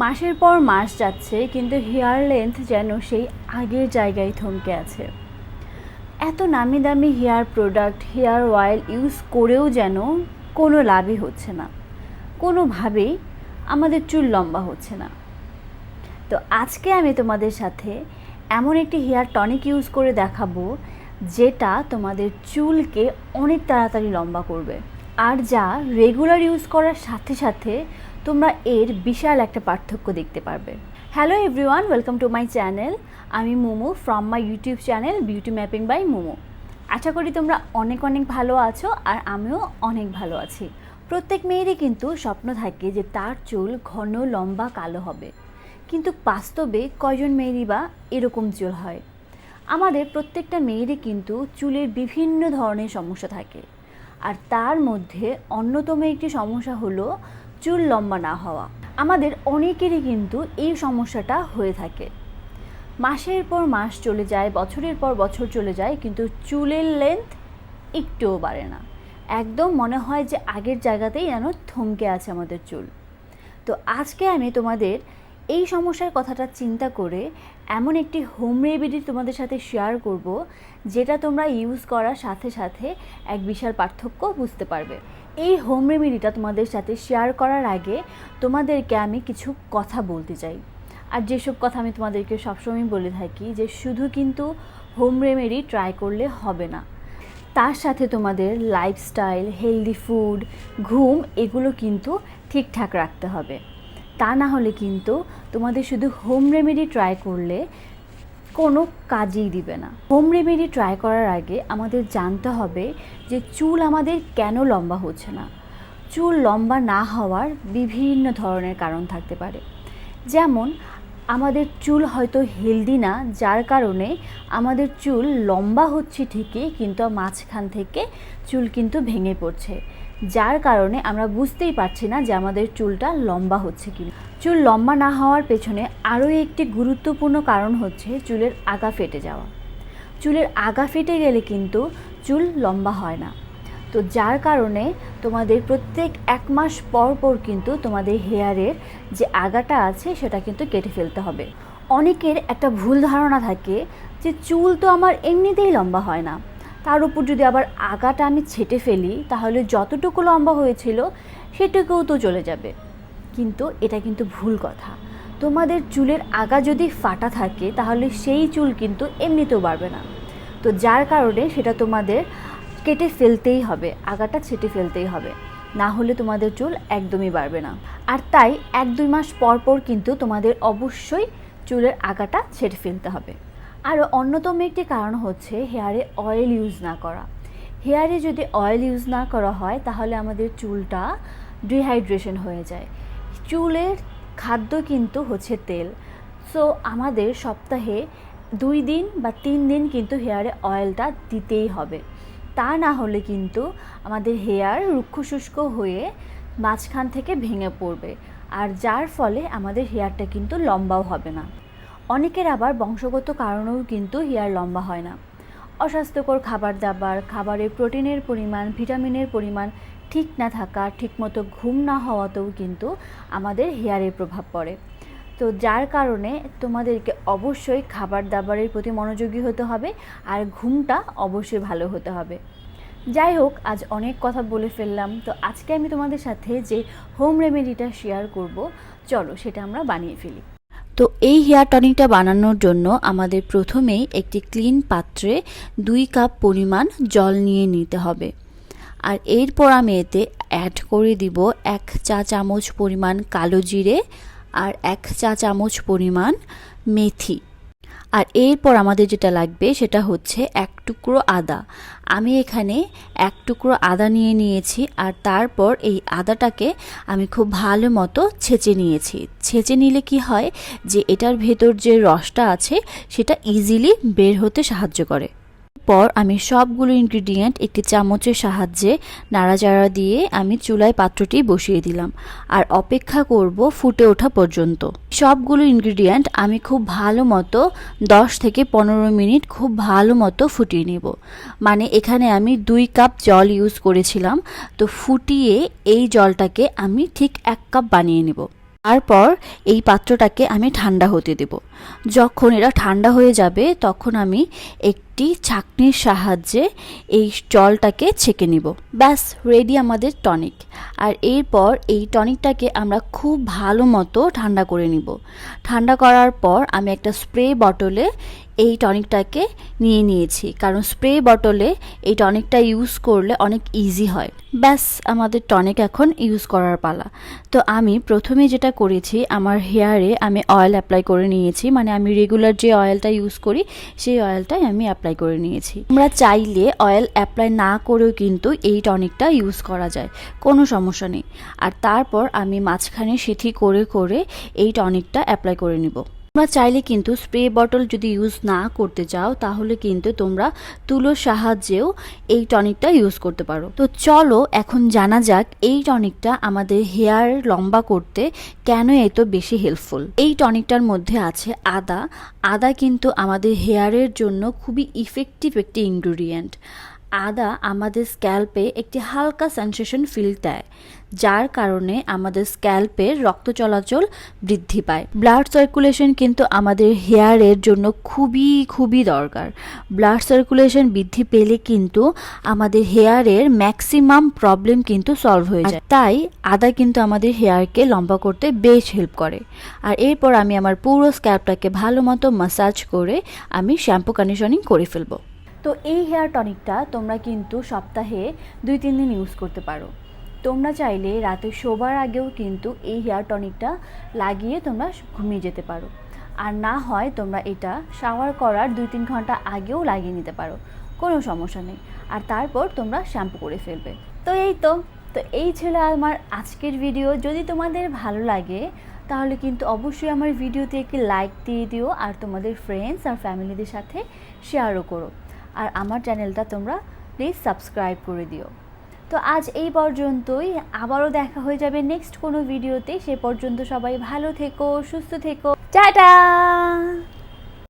মাসের পর মাস যাচ্ছে কিন্তু হেয়ার লেন্থ যেন সেই আগের জায়গায় থমকে আছে। এত নামি দামি hair product, hair oil use করেও যেন কোনো লাভই হচ্ছে না, কোনোভাবেই আমাদের চুল লম্বা হচ্ছে না। তো আজকে আমি তোমাদের সাথে এমন একটি হেয়ার টনিক ইউজ করে দেখাবো যেটা তোমাদের চুলকে অনেক তাড়াতাড়ি লম্বা করবে, আর যা রেগুলার ইউজ করার সাথে সাথে তোমরা এর বিশাল একটা পার্থক্য দেখতে পারবে। Hello everyone, welcome to my channel. আমি Mumu from my YouTube channel beauty mapping by Mumu. আশা করি তোমরা অনেক ভালো আছো, আর আমিও অনেক ভালো আছি। প্রত্যেক মেয়েরই কিন্তু স্বপ্ন থাকে যে তার চুল ঘন লম্বা কালো হবে, কিন্তু বাস্তবে কয়জন মেয়েরই বা এরকম চুল হয়? আমাদের প্রত্যেকটা মেয়েরই কিন্তু চুলের বিভিন্ন ধরনের সমস্যা থাকে, আর তার মধ্যে অন্যতম একটি সমস্যা হলো চুল লম্বা না হওয়া। আমাদের অনেকেরই কিন্তু এই সমস্যাটা হয়ে থাকে। মাসের পর মাস চলে যায়, বছরের পর বছর চলে যায়, কিন্তু চুলের লেন্থ একটুও বাড়ে না। একদম মনে হয় যে আগের জায়গাতেই যেন থমকে আছে আমাদের চুল। তো আজকে আমি তোমাদের এই সমস্যার কথাটা চিন্তা করে এমন একটি হোম রেমেডি তোমাদের সাথে শেয়ার করব, যেটা তোমরা ইউজ করার সাথে সাথে এক বিশাল পার্থক্য বুঝতে পারবে। এই হোম রেমেডিটা তোমাদের সাথে শেয়ার করার আগে তোমাদেরকে আমি কিছু কথা বলতে চাই। আর যেসব কথা আমি তোমাদেরকে সবসময় বলে থাকি যে শুধু কিন্তু হোম রেমেডি ট্রাই করলে হবে না, তার সাথে তোমাদের লাইফস্টাইল, হেলদি ফুড, ঘুম এগুলো কিন্তু ঠিকঠাক রাখতে হবে। তা না হলে কিন্তু তোমাদের শুধু হোম রেমেডি ট্রাই করলে কোনো কাজেই দিবে না। হোম রেমেডি ট্রাই করার আগে আমাদের জানতে হবে যে চুল আমাদের কেন লম্বা হচ্ছে না। চুল লম্বা না হওয়ার বিভিন্ন ধরনের কারণ থাকতে পারে। যেমন আমাদের চুল হয়তো হেলদি না, যার কারণে আমাদের চুল লম্বা হচ্ছে ঠিকই, কিন্তু মাঝখান থেকে চুল কিন্তু ভেঙে পড়ছে, যার কারণে আমরা বুঝতেই পারছি না যে আমাদের চুলটা লম্বা হচ্ছে কি। চুল লম্বা না হওয়ার পেছনে আরও একটি গুরুত্বপূর্ণ কারণ হচ্ছে চুলের আগা ফেটে যাওয়া। চুলের আগা ফেটে গেলে কিন্তু চুল লম্বা হয় না। তো যার কারণে তোমাদের প্রত্যেক 1 মাস পর পর কিন্তু তোমাদের হেয়ারের যে আগাটা আছে সেটা কিন্তু কেটে ফেলতে হবে। অনেকের একটা ভুল ধারণা থাকে যে চুল তো আমার এমনিতেই লম্বা হয় না, তার উপর যদি আবার আগাটা আমি ছেঁটে ফেলি তাহলে যতটুকু লম্বা হয়েছিল সেটুকুও তো চলে যাবে। কিন্তু এটা কিন্তু ভুল কথা। তোমাদের চুলের আগা যদি ফাটা থাকে তাহলে সেই চুল কিন্তু এমনিতেও বাড়বে না। তো যার কারণে সেটা তোমাদের কেটে ফেলতেই হবে, আগাটা ছেঁটে ফেলতেই হবে, না হলে তোমাদের চুল একদমই বাড়বে না। আর তাই 1-2 মাস পর পর কিন্তু তোমাদের অবশ্যই চুলের আগাটা ছেঁটে ফেলতে হবে। আর অন্যতম একটি কারণ হচ্ছে হেয়ারে অয়েল ইউজ না করা। হেয়ারে যদি অয়েল ইউজ না করা হয় তাহলে আমাদের চুলটা ডিহাইড্রেশন হয়ে যায়। চুলের খাদ্য কিন্তু হচ্ছে তেল। সো আমাদের সপ্তাহে 2 দিন বা 3 দিন কিন্তু হেয়ারে অয়েলটা দিতেই হবে। তা না হলে কিন্তু আমাদের হেয়ার রুক্ষ শুষ্ক হয়ে মাঝখান থেকে ভেঙে পড়বে, আর যার ফলে আমাদের হেয়ারটা কিন্তু লম্বাও হবে না। অনেকের আবার বংশগত কারণেও কিন্তু হেয়ার লম্বা হয় না। অস্বাস্থ্যকর খাবার দাবার, খাবারের প্রোটিনের পরিমাণ, ভিটামিনের পরিমাণ ঠিক না থাকা, ঠিকমতো ঘুম না হওয়াতেও কিন্তু আমাদের হেয়ারে প্রভাব পড়ে। তো যার কারণে তোমাদেরকে অবশ্যই খাবার দাবারের প্রতি মনোযোগী হতে হবে, আর ঘুমটা অবশ্যই ভালো হতে হবে। যাই হোক, আজ অনেক কথা বলে ফেললাম। তো আজকে আমি তোমাদের সাথে যে হোম রেমেডিটা শেয়ার করব, চলো সেটা আমরা বানিয়ে ফেলি। তো এই হেয়ার টনিকটা বানানোর জন্য আমাদের প্রথমেই একটি ক্লিন পাত্রে 2 কাপ পরিমাণ জল নিয়ে নিতে হবে। আর এরপর আমি এতে অ্যাড করে দিব 1 চা চামচ পরিমাণ কালো জিরে আর 1 চা চামচ পরিমাণ মেথি। আর এরপর আমাদের যেটা লাগবে সেটা হচ্ছে 1 টুকরো আদা। আমি এখানে 1 টুকরো আদা নিয়ে নিয়েছি, আর তারপর এই আদাটাকে আমি খুব ভালো মতো ছেঁচে নিয়েছি। ছেঁচে নিলে কি হয় যে এটার ভেতর যে রসটা আছে সেটা ইজিলি বের হতে সাহায্য করে। পর আমি সবগুলো ইনগ্রিডিয়েন্ট একটি চামচের সাহায্যে নাড়াচাড়া দিয়ে আমি চুলায় পাত্রটি বসিয়ে দিলাম, আর অপেক্ষা করব ফুটে ওঠা পর্যন্ত। সবগুলো ইনগ্রিডিয়েন্ট আমি খুব ভালো মতো 10 থেকে 15 মিনিট খুব ভালো মতো ফুটিয়ে নেব। মানে এখানে আমি 2 কাপ জল ইউজ করেছিলাম, তো ফুটিয়ে এই জলটাকে আমি ঠিক 1 কাপ বানিয়ে নেব। তারপর এই পাত্রটাকে আমি ঠান্ডা হতে দেব। যখন এটা ঠান্ডা হয়ে যাবে তখন আমি একটি ছাঁকনির সাহায্যে এই জলটাকে ছেঁকে নিব। ব্যাস রেডি আমাদের টনিক। আর এরপর এই টনিকটাকে আমরা খুব ভালো মতো ঠান্ডা করে নিব। ঠান্ডা করার পর আমি একটা স্প্রে বটলে এই টনিকটাকে নিয়ে নিয়েছি, কারণ স্প্রে বটলে এই টনিকটা ইউজ করলে অনেক ইজি হয়। ব্যাস আমাদের টনিক এখন ইউজ করার পালা। তো আমি প্রথমে যেটা করেছি, আমার হেয়ারে আমি অয়েল অ্যাপ্লাই করে নিয়েছি, মানে আমি রেগুলার যে অয়েলটা ইউজ করি সেই অয়েলটাই আমি অ্যাপ্লাই করে নিয়েছি। আমরা চাইলে অয়েল অ্যাপ্লাই না করেও কিন্তু এই টনিকটা ইউজ করা যায়, কোনো সমস্যা নেই। আর তারপর আমি মাঝখানে সিথি করে করে এই টনিকটা অ্যাপ্লাই করে নিব। তোমরা চাইলে কিন্তু স্প্রে বটল যদি ইউজ না করতে চাও তাহলে কিন্তু তোমরা তুলোর সাহায্যেও এই টনিকটা ইউজ করতে পারো। তো চলো এখন জানা যাক এই টনিকটা আমাদের হেয়ার লম্বা করতে কেন এত বেশি হেল্পফুল। এই টনিকটার মধ্যে আছে আদা। আদা কিন্তু আমাদের হেয়ারের জন্য খুবই ইফেক্টিভ একটি ইনগ্রিডিয়েন্ট। আদা আমাদের স্ক্যাল্পে একটি হালকা সেন্সেশন ফিল দেয়, যার কারণে আমাদের স্ক্যাল্পের রক্ত চলাচল বৃদ্ধি পায়। ব্লাড সার্কুলেশন কিন্তু আমাদের হেয়ারের জন্য খুবই খুবই দরকার। ব্লাড সার্কুলেশন বৃদ্ধি পেলে কিন্তু আমাদের হেয়ারের ম্যাক্সিমাম প্রবলেম কিন্তু সলভ হয়ে যায়। তাই আদা কিন্তু আমাদের হেয়ারকে লম্বা করতে বেশ হেল্প করে। আর এরপর আমি আমার পুরো স্ক্যাল্পটাকে ভালো মতো ম্যাসাজ করে আমি শ্যাম্পু কন্ডিশনিং করে ফেলবো। তো এই হেয়ার টনিকটা তোমরা কিন্তু সপ্তাহে 2-3 দিন ইউজ করতে পারো। তোমরা চাইলে রাতে শোবার আগেও কিন্তু এই হেয়ার টনিকটা লাগিয়ে তোমরা ঘুমিয়ে যেতে পারো। আর না হয় তোমরা এটা শাওয়ার করার 2-3 ঘন্টা আগেও লাগিয়ে নিতে পারো, কোনো সমস্যা নেই। আর তারপর তোমরা শ্যাম্পু করে ফেলবে। তো এই ছিল আমার আজকের ভিডিও। যদি তোমাদের ভালো লাগে তাহলে কিন্তু অবশ্যই আমার ভিডিওতে একটি লাইক দিয়ে দিও, আর তোমাদের ফ্রেন্ডস আর ফ্যামিলিদের সাথে শেয়ারও করো। আর আমার চ্যানেলটা তোমরা প্লিজ সাবস্ক্রাইব করে দিও। তো আজ এই পর্যন্তই, আবারও দেখা হয়ে যাবে নেক্সট কোনো ভিডিওতে। সে পর্যন্ত সবাই ভালো থেকো, সুস্থ থেকো, টাটা।